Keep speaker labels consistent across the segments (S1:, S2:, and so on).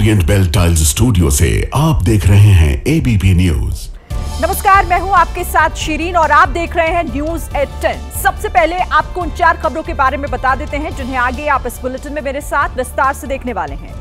S1: Orient bell tiles studio से आप देख रहे हैं एबीपी न्यूज।
S2: नमस्कार, मैं हूं आपके साथ शिरीन और आप देख रहे हैं न्यूज एट 10। सबसे पहले आपको उन 4 खबरों के बारे में बता देते हैं जिन्हें आगे आप इस बुलेटिन में मेरे साथ विस्तार से देखने वाले हैं।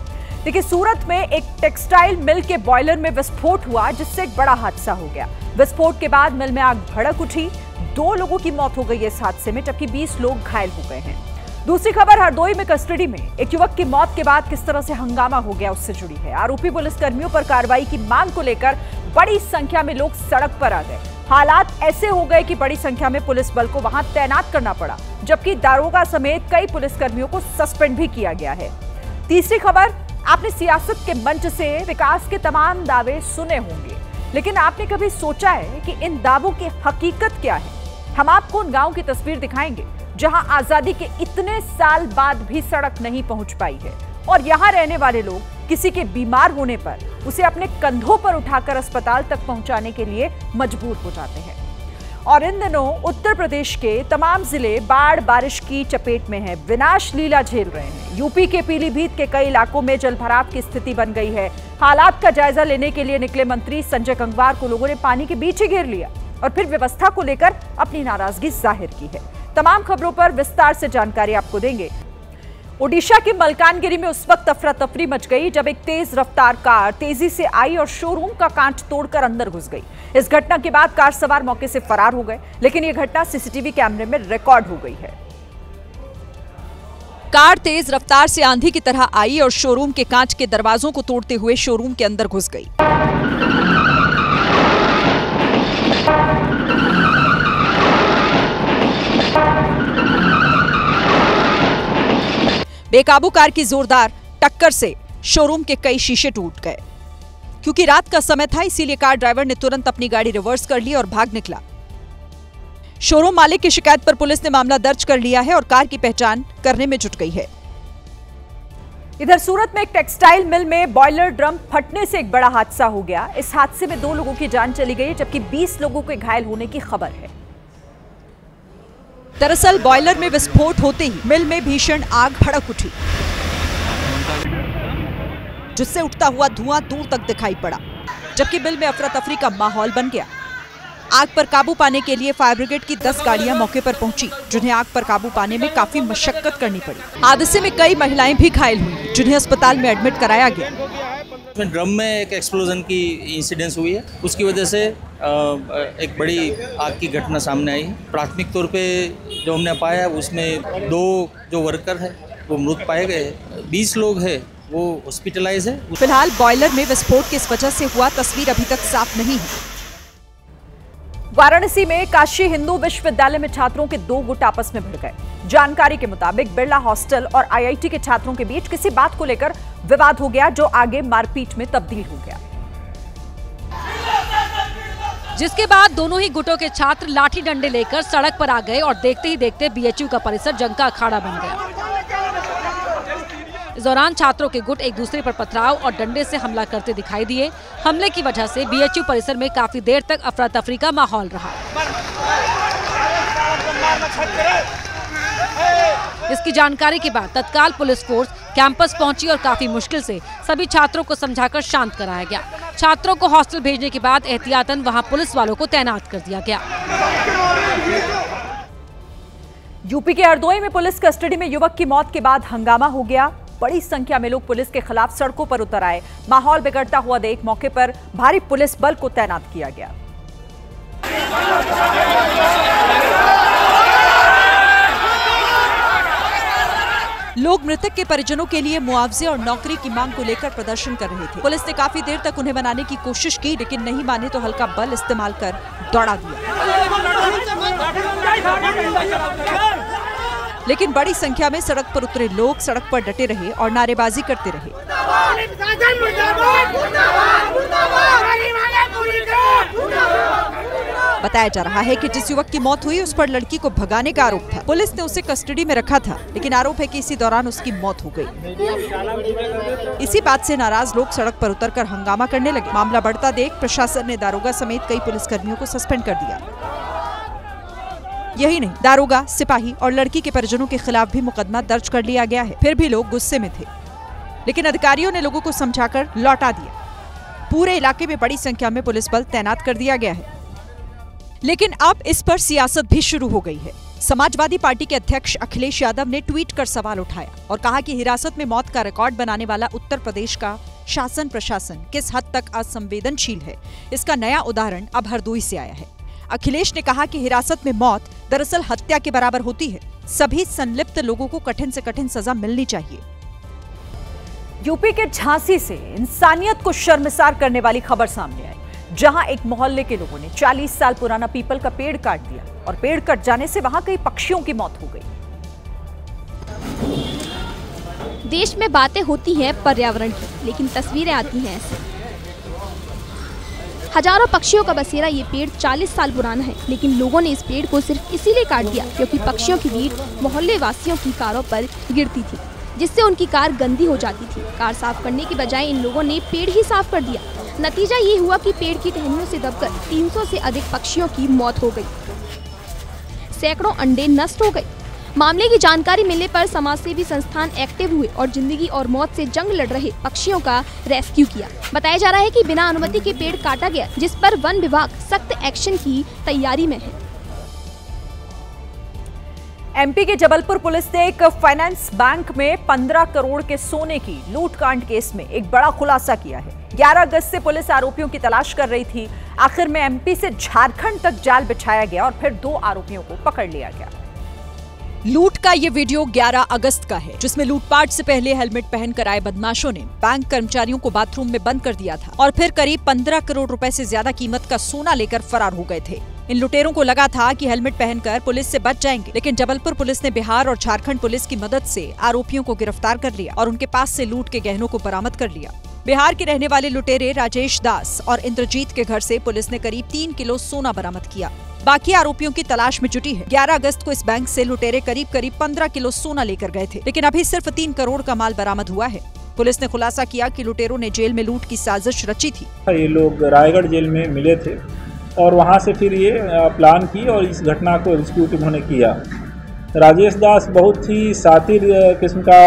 S2: देखिए, सूरत में एक टेक्सटाइल मिल के बॉयलर में विस्फोट हुआ जिससे एक बड़ा हादसा हो गया। विस्फोट के बाद मिल में आग भड़क उठी। 2 लोगों की मौत हो गई इस हादसे में, जबकि 20 लोग घायल हो गए हैं। दूसरी खबर, हरदोई में कस्टडी में एक युवक की मौत के बाद किस तरह से हंगामा हो गया उससे जुड़ी है। आरोपी पुलिसकर्मियों पर कार्रवाई की मांग को लेकर बड़ी संख्या में लोग सड़क पर आ गए। हालात ऐसे हो गए कि बड़ी संख्या में पुलिस बल को वहां तैनात करना पड़ा, जबकि दारोगा समेत कई पुलिसकर्मियों को सस्पेंड भी किया गया है। तीसरी खबर, आपने सियासत के मंच से विकास के तमाम दावे सुने होंगे, लेकिन आपने कभी सोचा है कि इन दावों की हकीकत क्या है? हम आपको उन गांव की तस्वीर दिखाएंगे जहां आजादी के इतने साल बाद भी सड़क नहीं पहुंच पाई है और यहां रहने वाले लोग किसी के बीमार होने पर उसे अपने कंधों पर उठाकर अस्पताल तक पहुंचाने के लिए मजबूर हो जाते हैं। और इन दिनों उत्तर प्रदेश के तमाम जिले बाढ़ बारिश की चपेट में हैं, विनाश लीला झेल रहे हैं। यूपी के पीलीभीत के कई इलाकों में जलभराव की स्थिति बन गई है। हालात का जायजा लेने के लिए निकले मंत्री संजय गंगवार को लोगों ने पानी के बीच ही घेर लिया और फिर व्यवस्था को लेकर अपनी नाराजगी जाहिर की है। तमाम खबरों पर विस्तार से जानकारी आपको देंगे। ओडिशा के मलकानगिरी में उस वक्त अफरा तफरी मच गई जब एक तेज रफ्तार कार तेजी से आई और शोरूम का कांच तोड़कर अंदर घुस गई। इस घटना के बाद कार सवार मौके से फरार हो गए, लेकिन यह घटना सीसीटीवी कैमरे में रिकॉर्ड हो गई है। कार तेज रफ्तार से आंधी की तरह आई और शोरूम के कांच के दरवाजों को तोड़ते हुए शोरूम के अंदर घुस गई। बेकाबू कार की जोरदार टक्कर से शोरूम के कई शीशे टूट गए। क्योंकि रात का समय था, इसीलिए कार ड्राइवर ने तुरंत अपनी गाड़ी रिवर्स कर ली और भाग निकला। शोरूम मालिक की शिकायत पर पुलिस ने मामला दर्ज कर लिया है और कार की पहचान करने में जुट गई है। इधर सूरत में एक टेक्सटाइल मिल में बॉयलर ड्रम फटने से एक बड़ा हादसा हो गया। इस हादसे में 2 लोगों की जान चली गई, जबकि 20 लोगों के घायल होने की खबर है। दरअसल बॉयलर में विस्फोट होते ही मिल में भीषण आग भड़क उठी, जिससे उठता हुआ धुआं दूर तक दिखाई पड़ा, जबकि मिल में अफरा तफरी का माहौल बन गया। आग पर काबू पाने के लिए फायर ब्रिगेड की 10 गाड़ियां मौके पर पहुंची, जिन्हें आग पर काबू पाने में काफी मशक्कत करनी पड़ी। हादसे में कई महिलाएं भी घायल हुई, जिन्हें अस्पताल में एडमिट कराया गया।
S3: ड्रम में एक एक्सप्लोजन की इंसिडेंस हुई है, उसकी वजह से एक बड़ी आग की घटना सामने आई। प्राथमिक तौर पे जो हमने पाया उसमें 2 जो वर्कर है वो मृत पाए गए। 20 लोग हैं वो हॉस्पिटलाइज है।
S2: फिलहाल बॉयलर में विस्फोट किस वजह से हुआ, तस्वीर अभी तक साफ नहीं है। वाराणसी में काशी हिंदू विश्वविद्यालय में छात्रों के 2 गुट आपस में भिड़ गए। जानकारी के मुताबिक बिरला हॉस्टल और आईआईटी के छात्रों के बीच किसी बात को लेकर विवाद हो गया, जो आगे मारपीट में तब्दील हो गया,
S4: जिसके बाद दोनों ही गुटों के छात्र लाठी डंडे लेकर सड़क पर आ गए और देखते ही देखते बीएचयू का परिसर जंग का अखाड़ा बन गया। इस दौरान छात्रों के गुट एक दूसरे पर पथराव और डंडे से हमला करते दिखाई दिए। हमले की वजह से बीएचयू परिसर में काफी देर तक अफरा तफरी का माहौल रहा। इसकी जानकारी के बाद तत्काल पुलिस फोर्स कैंपस पहुंची और काफी मुश्किल से सभी छात्रों को समझाकर शांत कराया गया। छात्रों को हॉस्टल भेजने के बाद एहतियातन वहां पुलिस वालों को तैनात कर दिया गया।
S2: यूपी के हरदोई में पुलिस कस्टडी में युवक की मौत के बाद हंगामा हो गया। बड़ी संख्या में लोग पुलिस के खिलाफ सड़कों पर उतर आए। माहौल बिगड़ता हुआ देख मौके पर भारी पुलिस बल को तैनात किया गया। लोग मृतक के परिजनों के लिए मुआवजे और नौकरी की मांग को लेकर प्रदर्शन कर रहे थे। पुलिस ने काफी देर तक उन्हें मनाने की कोशिश की, लेकिन नहीं माने तो हल्का बल इस्तेमाल कर दौड़ा दिया। लेकिन बड़ी संख्या में सड़क पर उतरे लोग सड़क पर डटे रहे और नारेबाजी करते रहे। बताया जा रहा है कि जिस युवक की मौत हुई उस पर लड़की को भगाने का आरोप था। पुलिस ने उसे कस्टडी में रखा था, लेकिन आरोप है कि इसी दौरान उसकी मौत हो गई। इसी बात से नाराज लोग सड़क पर उतरकर हंगामा करने लगे। मामला बढ़ता देख प्रशासन ने दारोगा समेत कई पुलिसकर्मियों को सस्पेंड कर दिया। यही नहीं, दारोगा, सिपाही और लड़की के परिजनों के खिलाफ भी मुकदमा दर्ज कर लिया गया है। फिर भी लोग गुस्से में थे। लेकिन अधिकारियों ने लोगों को समझाकर लौटा दिया। पूरे इलाके में बड़ी संख्या में पुलिस बल तैनात कर दिया गया है। लेकिन अब इस पर सियासत भी शुरू हो गई है। समाजवादी पार्टी के अध्यक्ष अखिलेश यादव ने ट्वीट कर सवाल उठाया और कहा कि हिरासत में मौत का रिकॉर्ड बनाने वाला उत्तर प्रदेश का शासन प्रशासन किस हद तक असंवेदनशील है, इसका नया उदाहरण अब हरदोई से आया है। अखिलेश ने कहा कि हिरासत में मौत दरअसल हत्या के बराबर होती है। सभी संलिप्त लोगों को कठिन से कठिन सजा मिलनी चाहिए।
S5: यूपी के झांसी से इंसानियत को शर्मसार करने वाली खबर सामने आई, जहां एक मोहल्ले के लोगों ने 40 साल पुराना पीपल का पेड़ काट दिया और पेड़ कट जाने से वहां कई पक्षियों की मौत हो गई।
S6: देश में बातें होती हैं पर्यावरण की, लेकिन तस्वीरें आती हैं ऐसे। हजारों पक्षियों का बसेरा ये पेड़ 40 साल पुराना है, लेकिन लोगों ने इस पेड़ को सिर्फ इसीलिए काट दिया क्योंकि पक्षियों की भीड़ मोहल्ले वासियों की कारों पर गिरती थी, जिससे उनकी कार गंदी हो जाती थी। कार साफ करने की बजाय इन लोगों ने पेड़ ही साफ कर दिया। नतीजा ये हुआ कि पेड़ की टहनियों से दबकर 300 से अधिक पक्षियों की मौत हो गई, सैकड़ों अंडे नष्ट हो गए। मामले की जानकारी मिलने पर समाजसेवी संस्थान एक्टिव हुए और जिंदगी और मौत से जंग लड़ रहे पक्षियों का रेस्क्यू किया। बताया जा रहा है कि बिना अनुमति के पेड़ काटा गया, जिस पर वन विभाग सख्त एक्शन की तैयारी में है।
S5: एमपी के जबलपुर पुलिस ने एक फाइनेंस बैंक में 15 करोड़ के सोने की लूटकांड केस में एक बड़ा खुलासा किया है। 11 अगस्त से पुलिस आरोपियों की तलाश कर रही थी। आखिर में एमपी से झारखंड तक जाल बिछाया गया और फिर 2 आरोपियों को पकड़ लिया गया।
S2: लूट का ये वीडियो 11 अगस्त का है, जिसमें लूटपाट से पहले हेलमेट पहनकर आए बदमाशों ने बैंक कर्मचारियों को बाथरूम में बंद कर दिया था और फिर करीब 15 करोड़ रुपए से ज्यादा कीमत का सोना लेकर फरार हो गए थे। इन लुटेरों को लगा था कि हेलमेट पहनकर पुलिस से बच जाएंगे, लेकिन जबलपुर पुलिस ने बिहार और झारखंड पुलिस की मदद से आरोपियों को गिरफ्तार कर लिया और उनके पास से लूट के गहनों को बरामद कर लिया। बिहार के रहने वाले लुटेरे राजेश दास और इंद्रजीत के घर से पुलिस ने करीब 3 किलो सोना बरामद किया। बाकी आरोपियों की तलाश में जुटी है। 11 अगस्त को इस बैंक से लुटेरे करीब 15 किलो सोना लेकर गए थे, लेकिन अभी सिर्फ 3 करोड़ का माल बरामद हुआ है। पुलिस ने खुलासा किया कि लुटेरों ने जेल में लूट की साजिश रची थी।
S7: ये लोग रायगढ़ जेल में मिले थे और वहां से फिर ये प्लान की और इस घटना को एग्जीक्यूट उन्होंने किया। राजेश दास बहुत ही शातिर किस्म का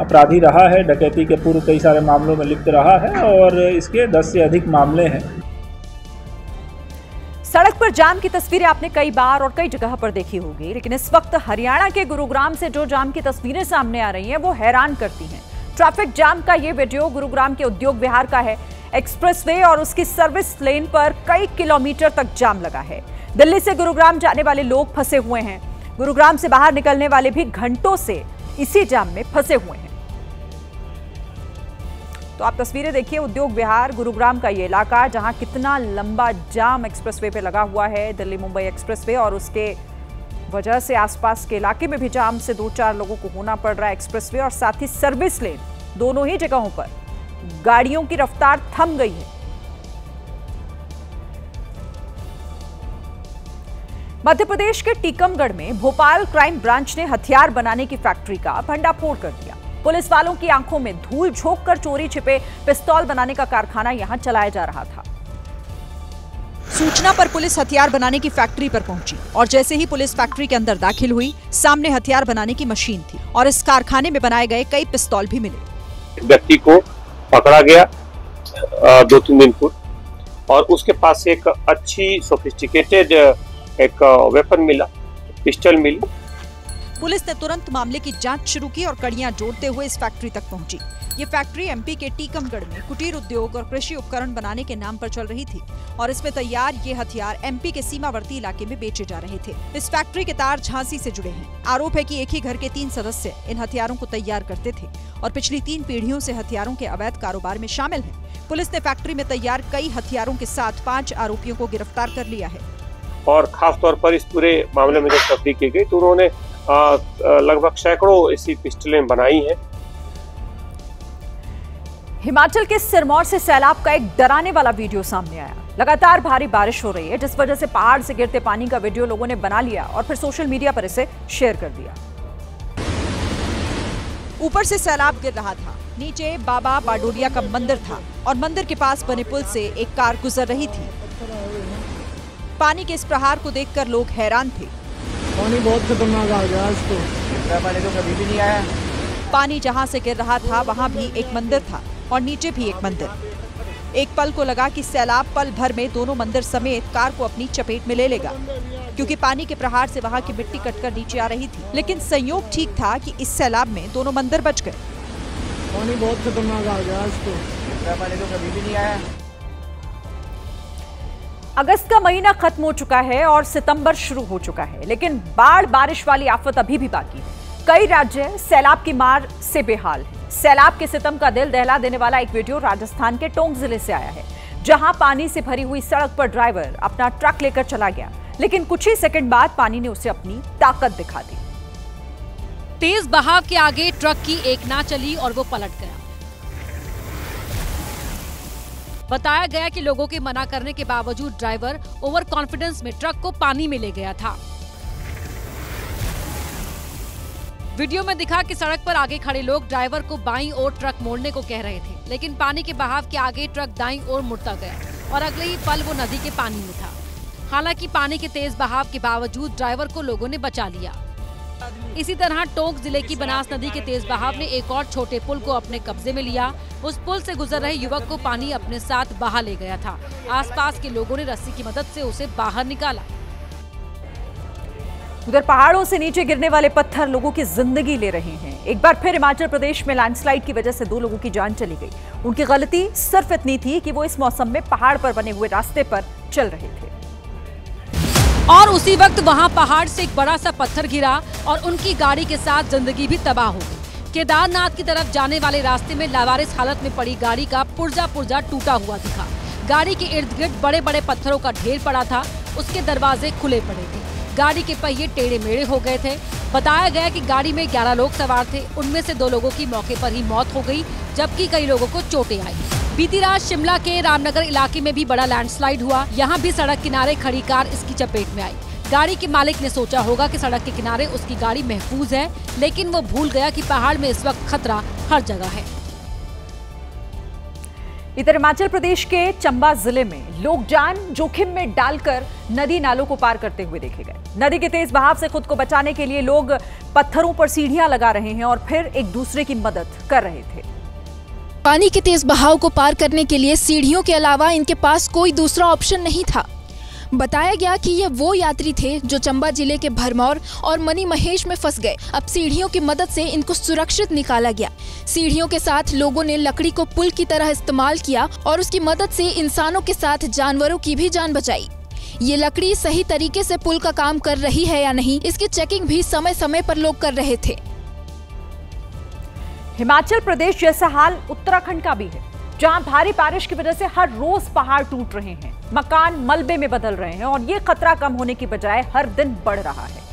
S7: अपराधी रहा है। डकैती के पूर्व कई सारे मामलों में लिप्त रहा है और इसके 10 से अधिक मामले हैं।
S5: सड़क पर जाम की तस्वीरें आपने कई बार और कई जगह पर देखी होगी, लेकिन इस वक्त हरियाणा के गुरुग्राम से जो जाम की तस्वीरें सामने आ रही हैं वो हैरान करती हैं। ट्रैफिक जाम का ये वीडियो गुरुग्राम के उद्योग विहार का है। एक्सप्रेसवे और उसकी सर्विस लेन पर कई किलोमीटर तक जाम लगा है। दिल्ली से गुरुग्राम जाने वाले लोग फंसे हुए हैं। गुरुग्राम से बाहर निकलने वाले भी घंटों से इसी जाम में फंसे हुए हैं। तो आप तस्वीरें देखिए, उद्योग विहार गुरुग्राम का ये इलाका, जहां कितना लंबा जाम एक्सप्रेसवे पे लगा हुआ है, दिल्ली मुंबई एक्सप्रेसवे, और उसके वजह से आसपास के इलाके में भी जाम से 2-4 लोगों को होना पड़ रहा है। एक्सप्रेसवे और साथ ही सर्विस लेन, दोनों ही जगहों पर गाड़ियों की रफ्तार थम गई है। मध्य प्रदेश के टीकमगढ़ में भोपाल क्राइम ब्रांच ने हथियार बनाने की फैक्ट्री का भंडाफोड़ कर दिया। पुलिस वालों की आंखों में धूल झोंककर चोरी छिपे पिस्तौल बनाने का कारखाना यहां चलाया जा रहा था।
S2: सूचना पर पुलिस हथियार बनाने की फैक्ट्री पर पहुंची और जैसे ही पुलिस फैक्ट्री के अंदर दाखिल हुई, सामने हथियार बनाने की मशीन थी और इस कारखाने में बनाए गए कई पिस्तौल भी मिले।
S8: व्यक्ति को पकड़ा गया 2-3 दिन पूर्व और उसके पास एक अच्छी सोफिस्टिकेटेड एक वेपन मिला, पिस्टल मिली।
S2: पुलिस ने तुरंत मामले की जांच शुरू की और कड़ियां जोड़ते हुए इस फैक्ट्री तक पहुंची। ये फैक्ट्री एमपी के टीकमगढ़ में कुटीर उद्योग और कृषि उपकरण बनाने के नाम पर चल रही थी और इसमें तैयार ये हथियार एमपी के सीमावर्ती इलाके में बेचे जा रहे थे। इस फैक्ट्री के तार झांसी से जुड़े हैं। आरोप है कि एक ही घर के 3 सदस्य इन हथियारों को तैयार करते थे और पिछली 3 पीढ़ियों से हथियारों के अवैध कारोबार में शामिल हैं। पुलिस ने फैक्ट्री में तैयार कई हथियारों के साथ 5 आरोपियों को गिरफ्तार कर लिया है।
S8: और खास तौर पर इस पूरे मामले में जब तफ्तीश की गई तो उन्होंने लगभग सैकड़ों ऐसी पिस्टलें बनाई हैं।
S5: हिमाचल के सिरमौर से सैलाब का एक डराने वाला वीडियो सामने आया। लगातार भारी बारिश हो रही है, जिस वजह से पहाड़ से गिरते पानी का वीडियो लोगों ने बना लिया और फिर सोशल मीडिया पर इसे शेयर कर दिया।
S2: ऊपर से सैलाब गिर रहा था, नीचे बाबा बाडोलिया का मंदिर था और मंदिर के पास बने पुल से एक कार गुजर रही थी। पानी के इस प्रहार को देखकर लोग हैरान थे।
S9: पानी बहुत खतरनाक आ गया आज तो।
S10: पानी तो कभी भी नहीं आया।
S5: पानी जहां से गिर रहा था वहां भी एक मंदिर था और नीचे भी एक मंदिर। एक पल को लगा कि सैलाब पल भर में दोनों मंदिर समेत कार को अपनी चपेट में ले लेगा, क्योंकि पानी के प्रहार से वहां की मिट्टी कटकर नीचे आ रही थी। लेकिन संयोग ठीक था कि इस सैलाब में दोनों मंदिर बच गए।
S9: पानी बहुत खतरनाक आ गया आज तो। इतना पानी तो कभी भी नहीं आया।
S2: अगस्त का महीना खत्म हो चुका है और सितंबर शुरू हो चुका है, लेकिन बाढ़ बारिश वाली आफत अभी भी बाकी है। कई राज्य सैलाब की मार से बेहाल हैं। सैलाब के सितम का दिल दहला देने वाला एक वीडियो राजस्थान के टोंक जिले से आया है, जहां पानी से भरी हुई सड़क पर ड्राइवर अपना ट्रक लेकर चला गया, लेकिन कुछ ही सेकंड बाद पानी ने उसे अपनी ताकत दिखा दी।
S4: तेज बहाव के आगे ट्रक की एक ना चली और वो पलट गया। बताया गया कि लोगों के मना करने के बावजूद ड्राइवर ओवर कॉन्फिडेंस में ट्रक को पानी में ले गया था। वीडियो में दिखा कि सड़क पर आगे खड़े लोग ड्राइवर को बाईं ओर ट्रक मोड़ने को कह रहे थे, लेकिन पानी के बहाव के आगे ट्रक दाईं ओर मुड़ता गया और अगले ही पल वो नदी के पानी में था। हालांकि पानी के तेज बहाव के बावजूद ड्राइवर को लोगों ने बचा लिया। इसी तरह टोंक जिले की बनास नदी के तेज बहाव ने एक और छोटे पुल को अपने कब्जे में लिया। उस पुल से गुजर रहे युवक को पानी अपने साथ बहा ले गया था। आसपास के लोगों ने रस्सी की मदद से उसे बाहर निकाला।
S2: उधर पहाड़ों से नीचे गिरने वाले पत्थर लोगों की जिंदगी ले रहे हैं। एक बार फिर हिमाचल प्रदेश में लैंडस्लाइड की वजह से 2 लोगों की जान चली गई। उनकी गलती सिर्फ इतनी थी कि वो इस मौसम में पहाड़ पर बने हुए रास्ते पर चल रहे थे
S4: और उसी वक्त वहां पहाड़ से एक बड़ा सा पत्थर गिरा और उनकी गाड़ी के साथ जिंदगी भी तबाह हो गई। केदारनाथ की तरफ जाने वाले रास्ते में लावारिस हालत में पड़ी गाड़ी का पुर्जा टूटा हुआ दिखा। गाड़ी के इर्द गिर्द बड़े बड़े पत्थरों का ढेर पड़ा था। उसके दरवाजे खुले पड़े थे। गाड़ी के पहिए टेढ़े मेढ़े हो गए थे। बताया गया कि गाड़ी में 11 लोग सवार थे। उनमें से 2 लोगों की मौके पर ही मौत हो गई, जबकि कई लोगों को चोटें आई। बीती रात शिमला के रामनगर इलाके में भी बड़ा लैंडस्लाइड हुआ। यहाँ भी सड़क किनारे खड़ी कार इसकी चपेट में आई। गाड़ी के मालिक ने सोचा होगा कि सड़क के किनारे उसकी गाड़ी महफूज है, लेकिन वो भूल गया कि पहाड़ में इस वक्त खतरा हर जगह है।
S2: इधर हिमाचल प्रदेश के चंबा जिले में लोग जान जोखिम में डालकर नदी नालों को पार करते हुए देखे गए। नदी के तेज बहाव से खुद को बचाने के लिए लोग पत्थरों पर सीढ़ियां लगा रहे हैं और फिर एक दूसरे की मदद कर रहे थे।
S6: पानी के तेज बहाव को पार करने के लिए सीढ़ियों के अलावा इनके पास कोई दूसरा ऑप्शन नहीं था। बताया गया कि ये वो यात्री थे जो चंबा जिले के भरमौर और मनी महेश में फंस गए। अब सीढ़ियों की मदद से इनको सुरक्षित निकाला गया। सीढ़ियों के साथ लोगों ने लकड़ी को पुल की तरह इस्तेमाल किया और उसकी मदद से इंसानों के साथ जानवरों की भी जान बचाई। ये लकड़ी सही तरीके से पुल का काम कर रही है या नहीं, इसकी चेकिंग भी समय समय पर लोग कर रहे थे।
S2: हिमाचल प्रदेश जैसा हाल उत्तराखंड का भी है, जहां भारी बारिश की वजह से हर रोज पहाड़ टूट रहे हैं, मकान मलबे में बदल रहे हैं और ये खतरा कम होने की बजाय हर दिन बढ़ रहा है।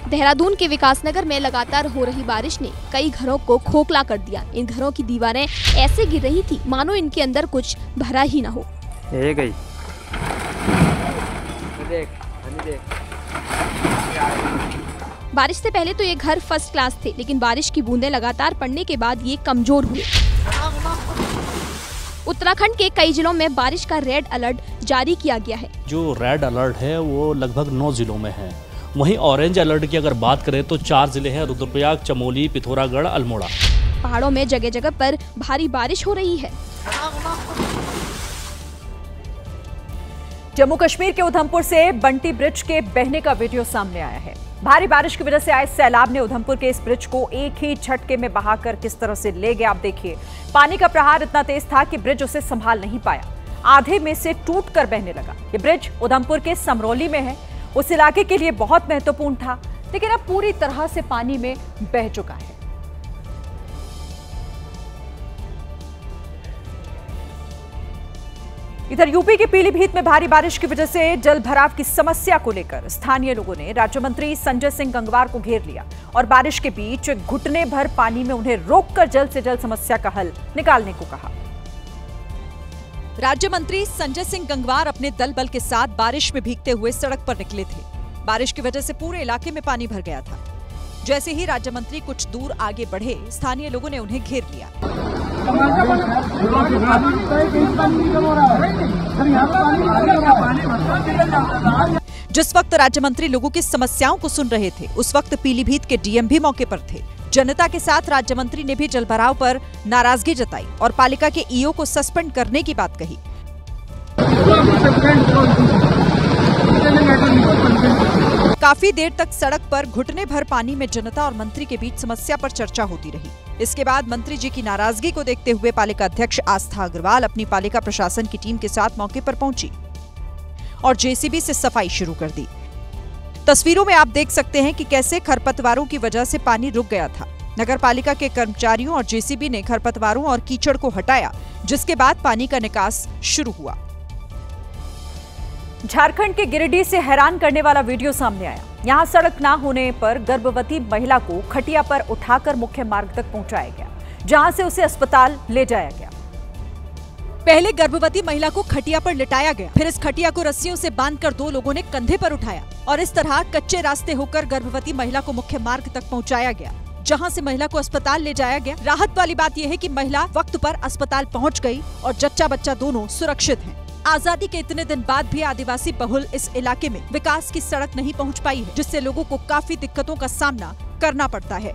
S6: देहरादून के विकासनगर में लगातार हो रही बारिश ने कई घरों को खोखला कर दिया। इन घरों की दीवारें ऐसे गिर रही थी मानो इनके अंदर कुछ भरा ही ना हो।
S9: ये गई।
S6: बारिश से पहले तो ये घर फर्स्ट क्लास थे, लेकिन बारिश की बूंदें लगातार पड़ने के बाद ये कमजोर हुए। उत्तराखंड के कई जिलों में बारिश का रेड अलर्ट जारी किया गया है।
S10: जो रेड अलर्ट है वो लगभग 9 जिलों में है। वहीं ऑरेंज अलर्ट की अगर बात करें तो 4 जिले हैं, रुद्रप्रयाग, चमोली, पिथौरागढ़, अल्मोड़ा।
S6: पहाड़ों में जगह जगह पर भारी बारिश हो रही है।
S2: जम्मू कश्मीर के उधमपुर से बंटी ब्रिज के बहने का वीडियो सामने आया है। भारी बारिश की वजह से आए सैलाब ने उधमपुर के इस ब्रिज को एक ही झटके में बहाकर किस तरह से ले गया। आप देखिए, पानी का प्रहार इतना तेज था कि ब्रिज उसे संभाल नहीं पाया, आधे में से टूटकर बहने लगा। ये ब्रिज उधमपुर के समरौली में है, उस इलाके के लिए बहुत महत्वपूर्ण था, लेकिन अब पूरी तरह से पानी में बह चुका है। इधर यूपी के पीलीभीत में भारी बारिश की वजह से जल भराव की समस्या को लेकर स्थानीय लोगों ने राज्य मंत्री संजय सिंह गंगवार को घेर लिया और बारिश के बीच घुटने भर पानी में उन्हें रोककर जल्द से जल्द समस्या का हल निकालने को कहा। राज्य मंत्री संजय सिंह गंगवार अपने दल बल के साथ बारिश में भीगते हुए सड़क पर निकले थे। बारिश की वजह से पूरे इलाके में पानी भर गया था। जैसे ही राज्य मंत्री कुछ दूर आगे बढ़े, स्थानीय लोगों ने उन्हें घेर लिया।
S5: जिस वक्त राज्य मंत्री लोगों की समस्याओं को सुन रहे थे, उस वक्त पीलीभीत के डीएम भी मौके पर थे। जनता के साथ राज्य मंत्री ने भी जलभराव पर नाराजगी जताई और पालिका के ईओ को सस्पेंड करने की बात कही। काफी देर तक सड़क पर घुटने भर पानी में जनता और मंत्री के बीच समस्या पर चर्चा होती रही। इसके बाद मंत्री जी की नाराजगी को देखते हुए पालिका अध्यक्ष आस्था अग्रवाल अपनी पालिका प्रशासन की टीम के साथ मौके पर पहुंची और जेसीबी से सफाई शुरू कर दी। तस्वीरों में आप देख सकते हैं कि कैसे खरपतवारों की वजह से पानी रुक गया था। नगर पालिका के कर्मचारियों और जेसीबी ने खरपतवारों और कीचड़ को हटाया, जिसके बाद पानी का निकास शुरू हुआ।
S2: झारखंड के गिरिडीह से हैरान करने वाला वीडियो सामने आया। यहां सड़क ना होने पर गर्भवती महिला को खटिया पर उठाकर मुख्य मार्ग तक पहुंचाया गया, जहां से उसे अस्पताल ले जाया गया।
S5: पहले गर्भवती महिला को खटिया पर लिटाया गया, फिर इस खटिया को रस्सियों से बांधकर 2 लोगों ने कंधे पर उठाया और इस तरह कच्चे रास्ते होकर गर्भवती महिला को मुख्य मार्ग तक पहुंचाया गया, जहां से महिला को अस्पताल ले जाया गया। राहत वाली बात यह है कि महिला वक्त पर अस्पताल पहुंच गई और जच्चा बच्चा दोनों सुरक्षित हैं। आजादी के इतने दिन बाद भी आदिवासी बहुल इस इलाके में विकास की सड़क नहीं पहुंच पाई है, जिससे लोगों को काफी दिक्कतों का सामना करना पड़ता है।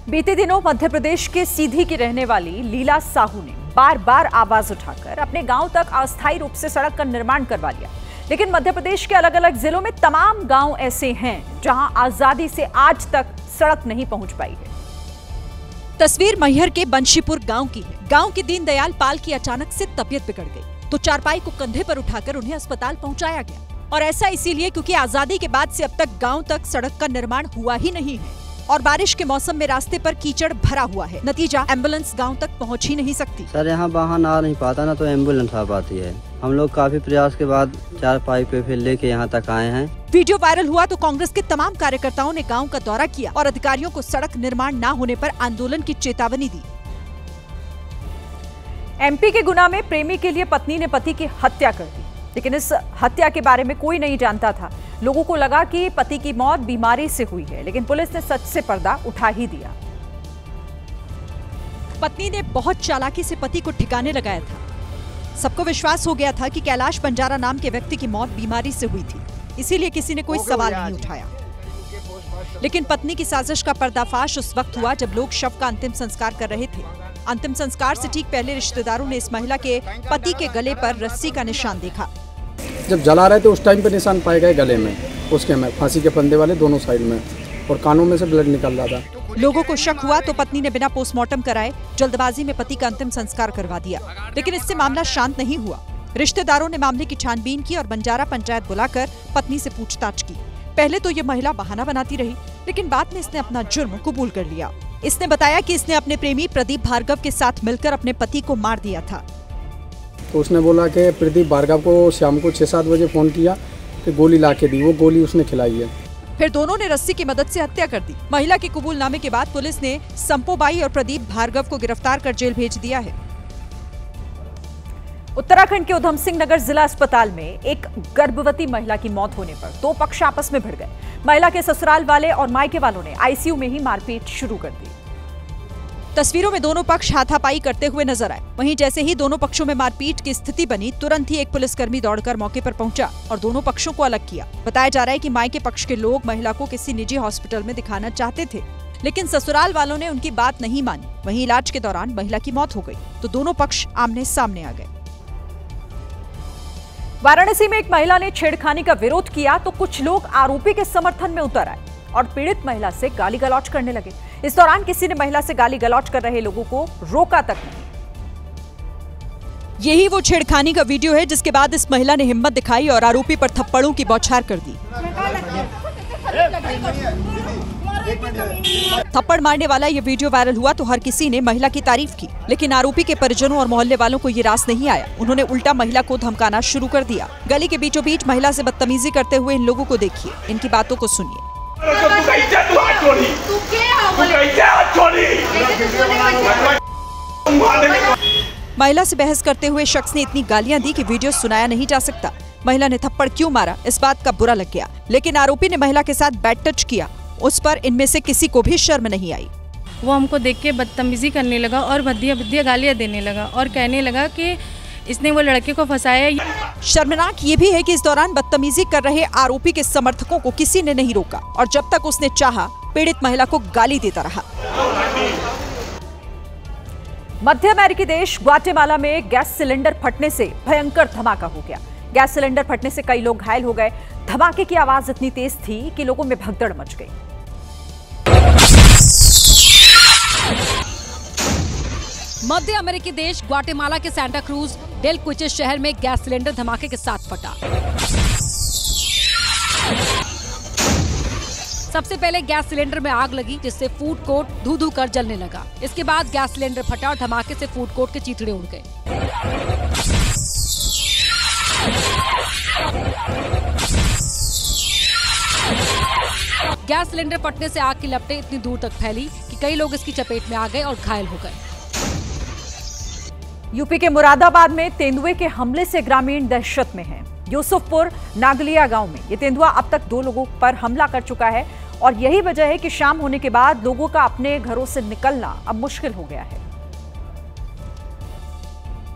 S2: बीते दिनों मध्य प्रदेश के सीधी की रहने वाली लीला साहू ने बार बार आवाज उठाकर अपने गांव तक अस्थायी रूप से सड़क का निर्माण करवा लिया, लेकिन मध्य प्रदेश के अलग अलग जिलों में तमाम गांव ऐसे हैं जहां आजादी से आज तक सड़क नहीं पहुंच पाई है।
S5: तस्वीर मैहर के बंशीपुर गांव की है। गांव के दीनदयाल पाल की अचानक से तबीयत बिगड़ गई तो चारपाई को कंधे पर उठाकर उन्हें अस्पताल पहुंचाया गया, और ऐसा इसीलिए क्योंकि आजादी के बाद से अब तक गांव तक सड़क का निर्माण हुआ ही नहीं है और बारिश के मौसम में रास्ते पर कीचड़ भरा हुआ है। नतीजा एम्बुलेंस गांव तक पहुंच ही नहीं सकती।
S11: सर यहाँ वाहन आ नहीं पाता ना, तो एम्बुलेंस आ पाती है। हम लोग काफी प्रयास के बाद चारपाई पे फिर लेके यहाँ तक आए हैं।
S5: वीडियो वायरल हुआ तो कांग्रेस के तमाम कार्यकर्ताओं ने गांव का दौरा किया और अधिकारियों को सड़क निर्माण न होने पर आंदोलन की चेतावनी दी।
S2: एमपी के गुना में प्रेमी के लिए पत्नी ने पति की हत्या कर दी, लेकिन इस हत्या के बारे में कोई नहीं जानता था। लोगों को लगा कि पति की मौत बीमारी से हुई है, लेकिन पुलिस ने सच से पर्दा उठा ही दिया।
S5: पत्नी ने बहुत चालाकी से पति को ठिकाने लगाया था। सबको विश्वास हो गया था कि कैलाश बंजारा नाम के व्यक्ति की मौत बीमारी से हुई थी, इसीलिए किसी ने कोई सवाल नहीं उठाया। लेकिन पत्नी की साजिश का पर्दाफाश उस वक्त हुआ जब लोग शव का अंतिम संस्कार कर रहे थे। अंतिम संस्कार से ठीक पहले रिश्तेदारों ने इस महिला के पति के गले पर रस्सी का निशान देखा।
S9: जब जला रहे थे उस टाइम पे निशान पाए गए गले में, उसके में फांसी के फंदे वाले दोनों साइड में, और कानों में से ब्लड निकल रहा था।
S5: लोगों को शक हुआ तो पत्नी ने बिना पोस्टमार्टम कराए जल्दबाजी में पति का अंतिम संस्कार करवा दिया, लेकिन इससे मामला शांत नहीं हुआ। रिश्तेदारों ने मामले की छानबीन की और बंजारा पंचायत बुलाकर पत्नी से पूछताछ की। पहले तो ये महिला बहाना बनाती रही, लेकिन बाद में इसने अपना जुर्म कबूल कर लिया। इसने बताया कि इसने अपने प्रेमी प्रदीप भार्गव के साथ मिलकर अपने पति को मार दिया था।
S9: तो उसने बोला कि प्रदीप भार्गव को शाम को 6-7 बजे फोन किया कि गोली ला के दी, वो गोली उसने खिलाई है।
S5: फिर दोनों ने रस्सी की मदद से हत्या कर दी। महिला के कबूलनामे के बाद पुलिस ने संपोबाई और प्रदीप भार्गव को गिरफ्तार कर जेल भेज दिया है।
S2: उत्तराखंड के उधम सिंह नगर जिला अस्पताल में एक गर्भवती महिला की मौत होने पर 2 पक्ष आपस में भिड़ गए। महिला के ससुराल वाले और मायके वालों ने आईसीयू में ही मारपीट शुरू कर दी।
S5: तस्वीरों में दोनों पक्ष हाथापाई करते हुए नजर आए। वहीं जैसे ही दोनों पक्षों में मारपीट की स्थिति बनी, तुरंत ही एक पुलिसकर्मी दौड़कर मौके पर पहुंचा और दोनों पक्षों को अलग किया। बताया जा रहा है कि मायके पक्ष के लोग महिला को किसी निजी हॉस्पिटल में दिखाना चाहते थे, लेकिन ससुराल वालों ने उनकी बात नहीं मानी। वहीं इलाज के दौरान महिला की मौत हो गई तो दोनों पक्ष आमने सामने आ गए।
S2: वाराणसी में एक महिला ने छेड़खानी का विरोध किया तो कुछ लोग आरोपी के समर्थन में उतर आए और पीड़ित महिला से गाली गलौज करने लगे। इस दौरान किसी ने महिला से गाली गलौज कर रहे लोगों को रोका तक नहीं।
S5: यही वो छेड़खानी का वीडियो है जिसके बाद इस महिला ने हिम्मत दिखाई और आरोपी पर थप्पड़ों की बौछार कर दी। थप्पड़ मारने वाला ये वीडियो वायरल हुआ तो हर किसी ने महिला की तारीफ की, लेकिन आरोपी के परिजनों और मोहल्ले वालों को ये रास नहीं आया। उन्होंने उल्टा महिला को धमकाना शुरू कर दिया। गली के बीचों बीच महिला से बदतमीजी करते हुए इन लोगों को देखिए, इनकी बातों को सुनिए। महिला से बहस करते हुए शख्स ने इतनी गालियां दी कि वीडियो सुनाया नहीं जा सकता। महिला ने थप्पड़ क्यों मारा इस बात का बुरा लग गया, लेकिन आरोपी ने महिला के साथ बैड टच किया। उस पर इनमें से किसी को भी शर्म नहीं आई।
S12: वो हमको देख के बदतमीजी करने लगा और भद्दिया गालियां देने लगा और कहने लगा कि इसने वो लड़के को फंसाया।
S2: शर्मनाक ये भी है कि इस दौरान बदतमीजी कर रहे आरोपी के समर्थकों को किसी ने नहीं रोका और जब तक उसने चाहा पीड़ित महिला को गाली देता रहा। मध्य अमेरिकी देश ग्वाटेमाला में गैस सिलेंडर फटने से भयंकर धमाका हो गया। गैस सिलेंडर फटने से कई लोग घायल हो गए। धमाके की आवाज इतनी तेज थी कि लोगों में भगदड़ मच गई।
S4: मध्य अमेरिकी देश ग्वाटेमाला के सांता क्रूज डेल क्विचेस शहर में गैस सिलेंडर धमाके के साथ फटा। सबसे पहले गैस सिलेंडर में आग लगी, जिससे फूड कोर्ट धू-धू कर जलने लगा। इसके बाद गैस सिलेंडर फटा और धमाके से फूड कोर्ट के चीथड़े उड़ गए। गैस सिलेंडर फटने से आग की लपटें इतनी दूर तक फैली कि कई लोग इसकी चपेट में आ गए और घायल हो गए।
S2: यूपी के मुरादाबाद में तेंदुए के हमले से ग्रामीण दहशत में हैं। यूसुफपुर नागलिया गांव में ये तेंदुआ अब तक 2 लोगों पर हमला कर चुका है और यही वजह है कि शाम होने के बाद लोगों का अपने घरों से निकलना अब मुश्किल हो गया है,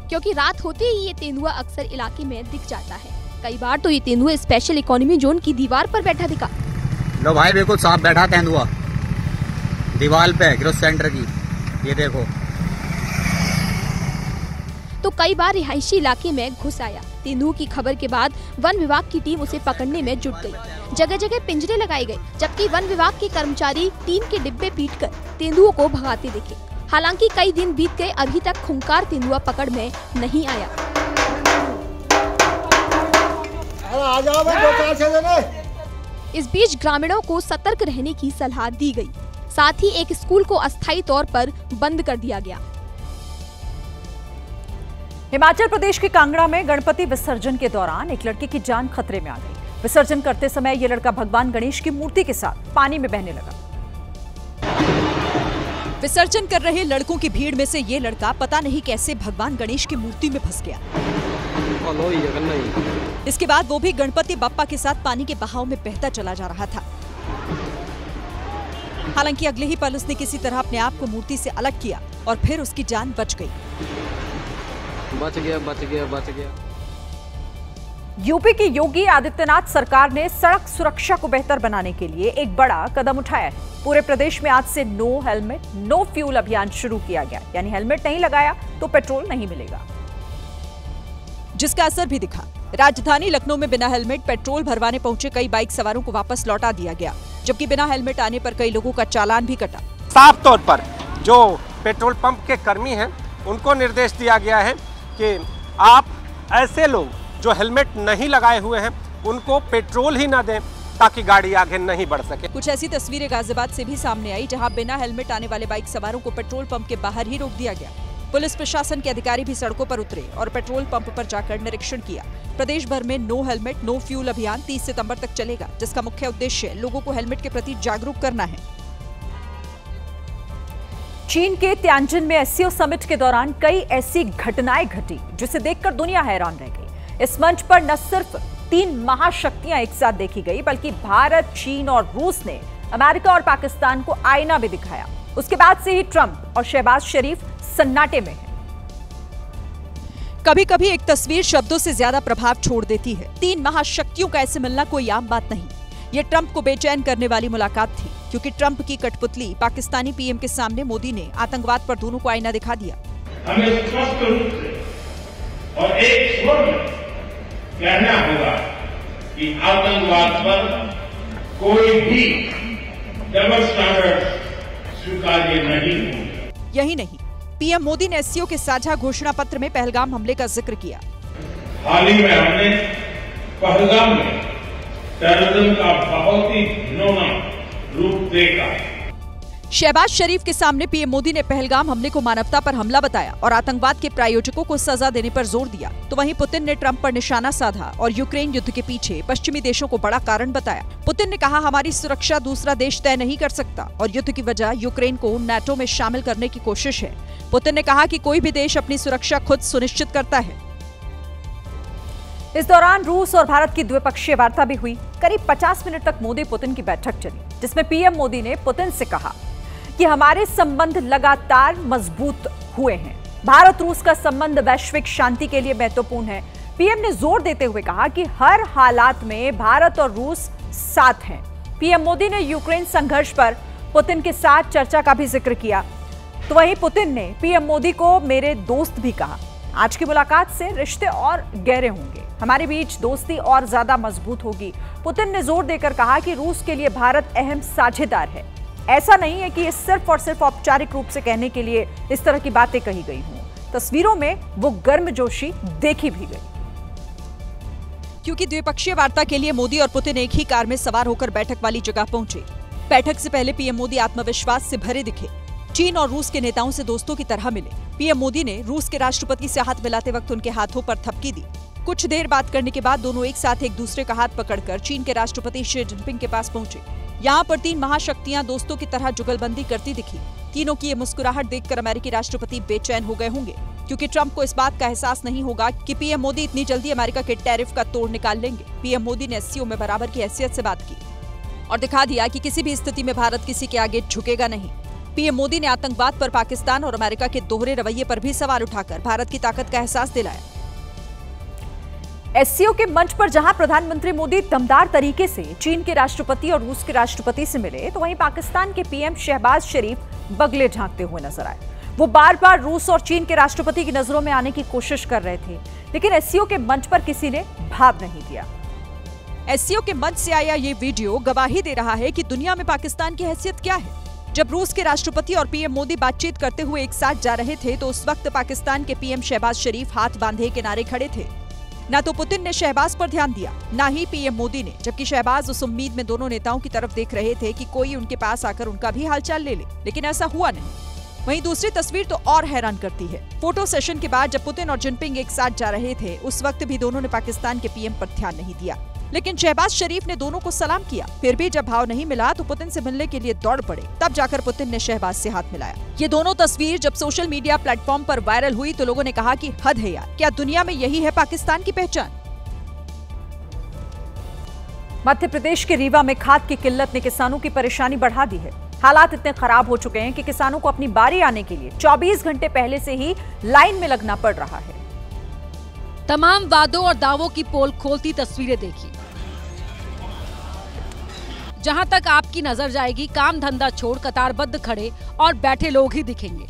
S6: क्योंकि रात होते ही ये तेंदुआ अक्सर इलाके में दिख जाता है। कई बार तो ये तेंदुआ स्पेशल इकोनॉमी जोन की दीवार पर बैठा दिखा।
S13: लो भाई बिल्कुल साफ बैठा तेंदुआ दीवार पे ग्रोथ सेंटर की, ये देखो।
S6: तो कई बार रिहायशी इलाके में घुस आया। तेंदुओं की खबर के बाद वन विभाग की टीम उसे पकड़ने में जुट गई। जगह जगह पिंजरे लगाए गए, जबकि वन विभाग के कर्मचारी टीम के डिब्बे पीटकर तेंदुओं को भगाते दिखे। हालांकि कई दिन बीत गए, अभी तक खूंखार तेंदुआ पकड़ में नहीं आया। इस बीच ग्रामीणों को सतर्क रहने की सलाह दी गई। साथ ही एक स्कूल को अस्थायी तौर पर बंद कर दिया गया।
S2: हिमाचल प्रदेश के कांगड़ा में गणपति विसर्जन के दौरान एक लड़के की जान खतरे में आ गई। विसर्जन करते समय यह लड़का भगवान गणेश की मूर्ति के साथ पानी में बहने लगा। विसर्जन कर रहे लड़कों की भीड़ में से ये लड़का पता नहीं कैसे भगवान गणेश की मूर्ति में फंस गया। इसके बाद वो भी गणपति बप्पा के साथ पानी के बहाव में बहता चला जा रहा था। हालांकि अगले ही पल उसने किसी तरह अपने आप को मूर्ति से अलग किया और फिर उसकी जान बच गई।
S13: बच गया।
S2: यूपी की योगी आदित्यनाथ सरकार ने सड़क सुरक्षा को बेहतर बनाने के लिए एक बड़ा कदम उठाया है। पूरे प्रदेश में आज से नो हेलमेट नो फ्यूल अभियान शुरू किया गया, यानी हेलमेट नहीं लगाया तो पेट्रोल नहीं मिलेगा, जिसका असर भी दिखा। राजधानी लखनऊ में बिना हेलमेट पेट्रोल भरवाने पहुंचे कई बाइक सवारों को वापस लौटा दिया गया, जबकि बिना हेलमेट आने पर कई लोगों का चालान भी कटा।
S14: साफ तौर पर जो पेट्रोल पंप के कर्मी हैं उनको निर्देश दिया गया है कि आप ऐसे लोग जो हेलमेट नहीं लगाए हुए हैं उनको पेट्रोल ही ना दें ताकि गाड़ी आगे नहीं बढ़ सके।
S2: कुछ ऐसी तस्वीरें गाजियाबाद से भी सामने आई, जहां बिना हेलमेट आने वाले बाइक सवारों को पेट्रोल पंप के बाहर ही रोक दिया गया। पुलिस प्रशासन के अधिकारी भी सड़कों पर उतरे और पेट्रोल पंप पर जाकर निरीक्षण किया। प्रदेश भर में नो हेलमेट नो फ्यूल अभियान 30 सितंबर तक चलेगा, जिसका मुख्य उद्देश्य लोगों को हेलमेट के प्रति जागरूक करना है। चीन के तियानजिन में एससीओ समिट के दौरान कई ऐसी घटनाएं घटी जिसे देखकर दुनिया हैरान रह गई। इस मंच पर न सिर्फ 3 महाशक्तियां एक साथ देखी गई, बल्कि भारत, चीन और रूस ने अमेरिका और पाकिस्तान को आईना भी दिखाया। उसके बाद से ही ट्रंप और शहबाज शरीफ सन्नाटे में हैं। कभी कभी एक तस्वीर शब्दों से ज्यादा प्रभाव छोड़ देती है। 3 महाशक्तियों का ऐसे मिलना कोई आम बात नहीं। ये ट्रंप को बेचैन करने वाली मुलाकात थी, क्योंकि ट्रंप की कठपुतली पाकिस्तानी पीएम के सामने मोदी ने आतंकवाद पर दोनों को आईना दिखा दिया।
S15: हमें स्पष्ट रूप से और एक स्वर में कहना होगा कि आतंकवाद पर कोई भी डबल स्टैंडर्ड स्वीकार्य नहीं होंगे।
S2: यही नहीं, पीएम मोदी ने एससीओ के साझा घोषणा पत्र में पहलगाम हमले का जिक्र किया।
S15: हाल ही में हमने पहलगाम में टेररिज्म का बहुत ही घिनौना रूप देखा।
S2: शहबाज शरीफ के सामने पीएम मोदी ने पहलगाम हमले को मानवता पर हमला बताया और आतंकवाद के प्रायोजकों को सजा देने पर जोर दिया। तो वहीं पुतिन ने ट्रंप पर निशाना साधा और यूक्रेन युद्ध के पीछे पश्चिमी देशों को बड़ा कारण बताया। पुतिन ने कहा, हमारी सुरक्षा दूसरा देश तय नहीं कर सकता और युद्ध की वजह यूक्रेन को नाटो में शामिल करने की कोशिश है। पुतिन ने कहा कि कोई भी देश अपनी सुरक्षा खुद सुनिश्चित करता है। इस दौरान रूस और भारत की द्विपक्षीय वार्ता भी हुई। करीब 50 मिनट तक मोदी पुतिन की बैठक चली, जिसमें पीएम मोदी ने पुतिन से कहा कि हमारे संबंध लगातार मजबूत हुए हैं।
S5: भारत रूस का संबंध वैश्विक शांति के लिए महत्वपूर्ण है। पीएम ने जोर देते हुए कहा कि हर हालात में भारत और रूस साथ हैं। पीएम मोदी ने यूक्रेन संघर्ष पर पुतिन के साथ चर्चा का भी जिक्र किया। तो वहीं पुतिन ने पीएम मोदी को मेरे दोस्त भी कहा। आज की मुलाकात से रिश्ते और गहरे होंगे, हमारे बीच दोस्ती और ज्यादा मजबूत होगी। पुतिन ने जोर देकर कहा कि रूस के लिए भारत अहम साझेदार है। ऐसा नहीं है कि ये सिर्फ और सिर्फ औपचारिक रूप से कहने के लिए इस तरह की बातें कही गई हों। तस्वीरों में वो गर्मजोशी देखी भी गई।
S2: क्योंकि द्विपक्षीय वार्ता के लिए मोदी और पुतिन एक ही कार में सवार होकर बैठक वाली जगह पहुंचे। बैठक से पहले पीएम मोदी आत्मविश्वास से भरे दिखे। चीन और रूस के नेताओं से दोस्तों की तरह मिले। पीएम मोदी ने रूस के राष्ट्रपति से हाथ मिलाते वक्त उनके हाथों पर थपकी दी। कुछ देर बात करने के बाद दोनों एक साथ एक दूसरे का हाथ पकड़कर चीन के राष्ट्रपति शी जिनपिंग के पास पहुंचे। यहाँ पर तीन महाशक्तियां दोस्तों की तरह जुगलबंदी करती दिखी। तीनों की ये मुस्कुराहट देखकर अमेरिकी राष्ट्रपति बेचैन हो गए होंगे, क्योंकि ट्रंप को इस बात का एहसास नहीं होगा कि पीएम मोदी इतनी जल्दी अमेरिका के टैरिफ का तोड़ निकाल लेंगे। पीएम मोदी ने एससीओ में बराबर की हैसियत से बात की और दिखा दिया कि किसी भी स्थिति में भारत किसी के आगे झुकेगा नहीं। पीएम मोदी ने आतंकवाद पर पाकिस्तान और अमेरिका के दोहरे रवैये पर भी सवाल उठाकर भारत की ताकत का एहसास दिलाया।
S5: एससीओ के मंच पर जहां प्रधानमंत्री मोदी दमदार तरीके से चीन के राष्ट्रपति और रूस के राष्ट्रपति से मिले, तो वहीं पाकिस्तान के पीएम शहबाज शरीफ बगले झांकते हुए नजर आए। वो बार बार रूस और चीन के राष्ट्रपति की नजरों में आने की कोशिश कर रहे थे, लेकिन एससीओ के मंच पर किसी ने भाव नहीं दिया।
S2: एससीओ के मंच से आया ये वीडियो गवाही दे रहा है कि दुनिया में पाकिस्तान की हैसियत क्या है। जब रूस के राष्ट्रपति और पीएम मोदी बातचीत करते हुए एक साथ जा रहे थे, तो उस वक्त पाकिस्तान के पीएम शहबाज शरीफ हाथ बांधे किनारे खड़े थे। न तो पुतिन ने शहबाज पर ध्यान दिया, न ही पीएम मोदी ने, जबकि शहबाज उस उम्मीद में दोनों नेताओं की तरफ देख रहे थे कि कोई उनके पास आकर उनका भी हालचाल ले ले, लेकिन ऐसा हुआ नहीं। वहीं दूसरी तस्वीर तो और हैरान करती है। फोटो सेशन के बाद जब पुतिन और जिनपिंग एक साथ जा रहे थे, उस वक्त भी दोनों ने पाकिस्तान के पीएम पर ध्यान नहीं दिया, लेकिन शहबाज शरीफ ने दोनों को सलाम किया। फिर भी जब भाव नहीं मिला तो पुतिन से मिलने के लिए दौड़ पड़े। तब जाकर पुतिन ने शहबाज से हाथ मिलाया। ये दोनों तस्वीर जब सोशल मीडिया प्लेटफॉर्म पर वायरल हुई तो लोगों ने कहा कि हद है यार, क्या दुनिया में यही है पाकिस्तान की पहचान।
S5: मध्य प्रदेश के रीवा में खाद की किल्लत ने किसानों की परेशानी बढ़ा दी है। हालात इतने खराब हो चुके हैं कि किसानों को अपनी बारी आने के लिए 24 घंटे पहले से ही लाइन में लगना पड़ रहा है।
S4: तमाम वादों और दावों की पोल खोलती तस्वीरें देखी। जहां तक आपकी नजर जाएगी, काम धंधा छोड़ कतारबद्ध खड़े और बैठे लोग ही दिखेंगे।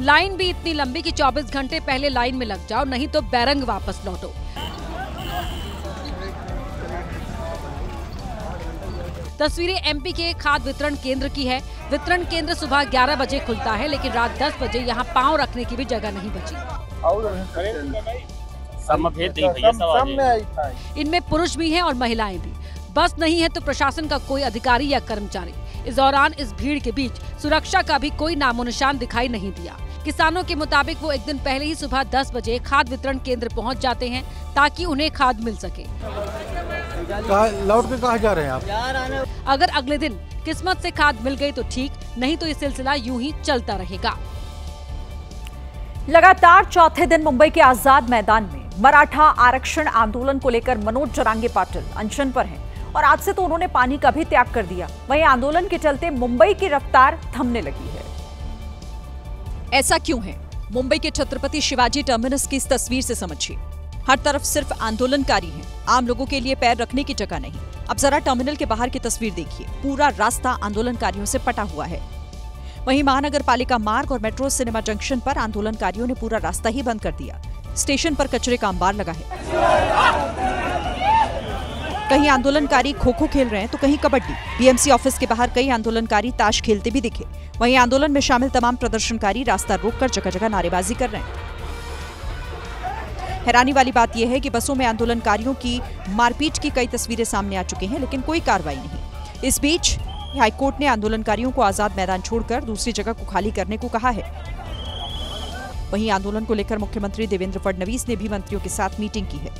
S4: लाइन भी इतनी लंबी कि 24 घंटे पहले लाइन में लग जाओ, नहीं तो बैरंग वापस लौटो। तस्वीरें एमपी के खाद वितरण केंद्र की है। वितरण केंद्र सुबह 11 बजे खुलता है, लेकिन रात 10 बजे यहाँ पांव रखने की भी जगह नहीं बची। इनमें पुरुष भी हैं और महिलाएं भी। बस नहीं है तो प्रशासन का कोई अधिकारी या कर्मचारी। इस दौरान इस भीड़ के बीच सुरक्षा का भी कोई नामो निशान दिखाई नहीं दिया। किसानों के मुताबिक वो एक दिन पहले ही सुबह 10 बजे खाद वितरण केंद्र पहुंच जाते हैं ताकि उन्हें खाद मिल सके।
S16: लौट के कहाँ जा रहे हैं आप?
S4: अगर अगले दिन किस्मत से खाद मिल गई तो ठीक, नहीं तो ये सिलसिला यूं ही चलता रहेगा।
S5: लगातार चौथे दिन मुंबई के आजाद मैदान में मराठा आरक्षण आंदोलन को लेकर मनोज जरांगे पाटिल अनशन पर हैं और आज से तो उन्होंने पानी का भी त्याग कर दिया। वहीं आंदोलन के चलते मुंबई की रफ्तार थमने लगी है।
S2: ऐसा क्यों है? मुंबई के छत्रपति शिवाजी टर्मिनस की इस तस्वीर से समझिए। हर तरफ सिर्फ आंदोलनकारी हैं, आम लोगों के लिए पैर रखने की जगह नहीं। अब जरा टर्मिनल के बाहर की तस्वीर देखिए, पूरा रास्ता आंदोलनकारियों से पटा हुआ है। वहीं महानगर पालिका मार्ग और मेट्रो सिनेमा जंक्शन पर आंदोलनकारियों ने पूरा रास्ता ही बंद कर दिया। स्टेशन पर कचरे का अंबार लगा है। कहीं आंदोलनकारी खो खो खेल रहे हैं तो कहीं कबड्डी। बीएमसी ऑफिस के बाहर कई आंदोलनकारी ताश खेलते भी दिखे। वहीं आंदोलन में शामिल तमाम प्रदर्शनकारी रास्ता रोककर जगह जगह नारेबाजी कर रहे हैं। हैरानी वाली बात यह है कि बसों में आंदोलनकारियों की मारपीट की कई तस्वीरें सामने आ चुकी हैं, लेकिन कोई कार्रवाई नहीं। इस बीच हाईकोर्ट ने आंदोलनकारियों को आजाद मैदान छोड़कर दूसरी जगह को खाली करने को कहा है। वहीं आंदोलन को लेकर मुख्यमंत्री देवेंद्र फडणवीस ने भी मंत्रियों के साथ मीटिंग की है।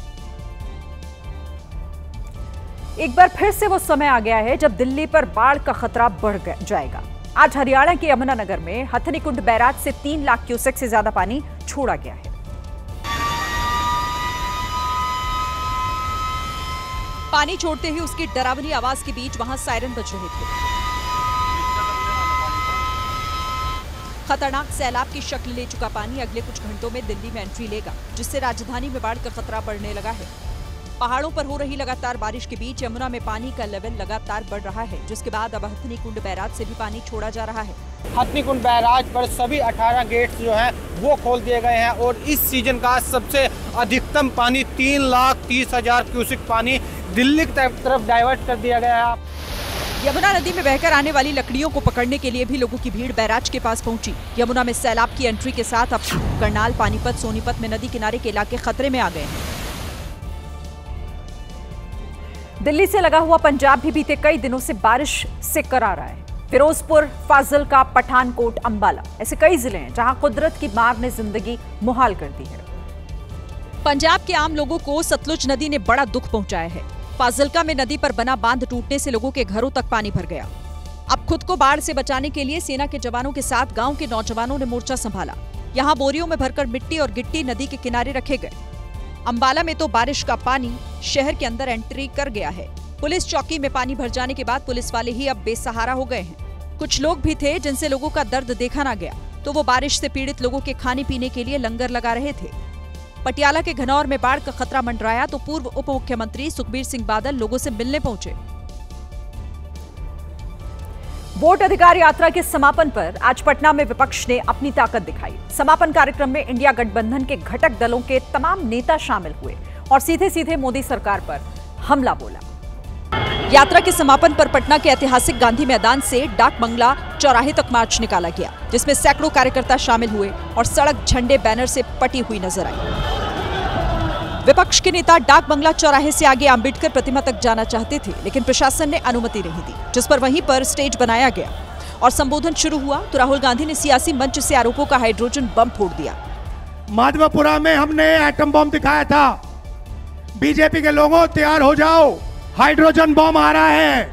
S5: एक बार फिर से वो समय आ गया है जब दिल्ली पर बाढ़ का खतरा बढ़ जाएगा। आज हरियाणा के यमुनानगर में हथनीकुंड बैराज से 3 लाख क्यूसेक से ज्यादा पानी छोड़ा गया है।
S2: पानी छोड़ते ही उसकी डरावनी आवाज के बीच वहां सायरन बज रहे थे।
S5: खतरनाक सैलाब की शक्ल ले चुका पानी अगले कुछ घंटों में दिल्ली में एंट्री लेगा, जिससे राजधानी में बाढ़ का खतरा बढ़ने लगा है। पहाड़ों पर हो रही लगातार बारिश के बीच यमुना में पानी का लेवल लगातार बढ़ रहा है, जिसके बाद अब हथनी कुंड बैराज से भी पानी छोड़ा जा रहा है।
S17: हथनी कुंड बैराज पर सभी 18 गेट्स जो हैं वो खोल दिए गए हैं और इस सीजन का सबसे अधिकतम पानी 3,30,000 क्यूसेक पानी दिल्ली की तरफ डाइवर्ट कर दिया गया है।
S5: यमुना नदी में बहकर आने वाली लकड़ियों को पकड़ने के लिए भी लोगों की भीड़ बैराज के पास पहुंची। यमुना में सैलाब की एंट्री के साथ अब करनाल, पानीपत, सोनीपत में नदी किनारे के इलाके खतरे में आ गए हैं। दिल्ली से लगा हुआ पंजाब भी बीते कई दिनों से बारिश से करा रहा है। फिरोजपुर, फाजिलका, पठानकोट, अंबाला ऐसे कई जिले हैं जहां कुदरत की मार ने जिंदगी मुहाल कर दी है। पंजाब के आम लोगों को सतलुज नदी ने बड़ा दुख पहुंचाया है। फाजिलका में नदी पर बना बांध टूटने से लोगों के घरों तक पानी भर गया। अब खुद को बाढ़ से बचाने के लिए सेना के जवानों के साथ गांव के नौजवानों ने मोर्चा संभाला। यहां बोरियों में भरकर मिट्टी और गिट्टी नदी के किनारे रखे गए। अंबाला में तो बारिश का पानी शहर के अंदर एंट्री कर गया है। पुलिस चौकी में पानी भर जाने के बाद पुलिस वाले ही अब बेसहारा हो गए हैं। कुछ लोग भी थे जिनसे लोगों का दर्द देखा ना गया, तो वो बारिश से पीड़ित लोगों के खाने पीने के लिए लंगर लगा रहे थे। पटियाला के घनौर में बाढ़ का खतरा मंडराया तो पूर्व उप मुख्यमंत्री सुखबीर सिंह बादल लोगों से मिलने पहुंचे। वोट अधिकार यात्रा के समापन पर आज पटना में विपक्ष ने अपनी ताकत दिखाई। समापन कार्यक्रम में इंडिया गठबंधन के घटक दलों के तमाम नेता शामिल हुए और सीधे सीधे मोदी सरकार पर हमला बोला। यात्रा के समापन पर पटना के ऐतिहासिक गांधी मैदान से डाक बंगला चौराहे तक मार्च निकाला गया, जिसमें सैकड़ों कार्यकर्ता शामिल हुए और सड़क झंडे बैनर से पटी हुई नजर आई। विपक्ष के नेता डाक बंगला चौराहे से आगे अंबेडकर प्रतिमा तक जाना चाहते थे, लेकिन प्रशासन ने अनुमति नहीं दी, जिस पर वहीं पर स्टेज बनाया गया और संबोधन शुरू हुआ तो राहुल गांधी ने सियासी मंच से आरोपों का हाइड्रोजन बम फोड़ दिया।
S18: माधवपुरा में हमने एटम बम दिखाया था। बीजेपी के लोगों तैयार हो जाओ, हाइड्रोजन बम आ रहा है।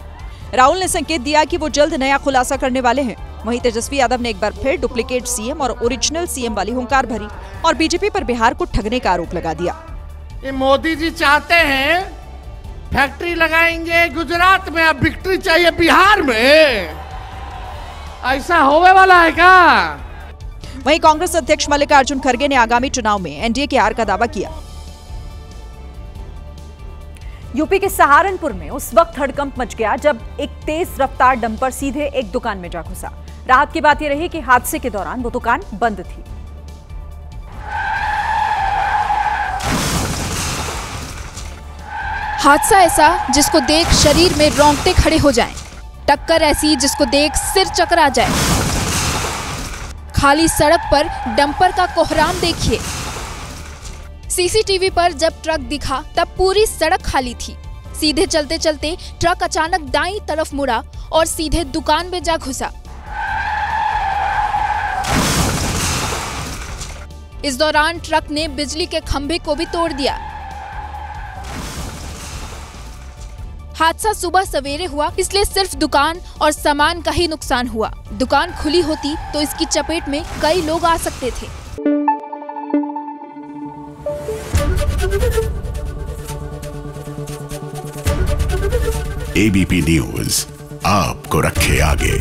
S5: राहुल ने संकेत दिया कि वो जल्द नया खुलासा करने वाले हैं। वहीं तेजस्वी यादव ने एक बार फिर डुप्लीकेट सीएम और ओरिजिनल सीएम वाली हुंकार भरी और बीजेपी पर बिहार को ठगने का आरोप लगा दिया।
S18: ये मोदी जी चाहते हैं फैक्ट्री लगाएंगे गुजरात में, अब विक्ट्री चाहिए बिहार में, ऐसा होने वाला है क्या?
S5: वहीं कांग्रेस अध्यक्ष मल्लिकार्जुन खड़गे ने आगामी चुनाव में एनडीए की हार का दावा किया। यूपी के सहारनपुर में उस वक्त हड़कंप मच गया जब एक तेज रफ्तार डंपर सीधे एक दुकान में जा घुसा। राहत की बात यह रही कि हादसे के दौरान वो दुकान बंद थी।
S6: हादसा ऐसा जिसको देख शरीर में रोंगटे खड़े हो जाएं। टक्कर ऐसी जिसको देख सिर चकरा जाए। खाली सड़क पर डंपर का कोहराम देखिए। सीसीटीवी पर जब ट्रक दिखा तब पूरी सड़क खाली थी। सीधे चलते चलते ट्रक अचानक दाईं तरफ मुड़ा और सीधे दुकान में जा घुसा। इस दौरान ट्रक ने बिजली के खंभे को भी तोड़ दिया। हादसा सुबह सवेरे हुआ, इसलिए सिर्फ दुकान और सामान का ही नुकसान हुआ। दुकान खुली होती तो इसकी चपेट में कई लोग आ सकते थे।
S1: एबीपी न्यूज आपको रखे आगे।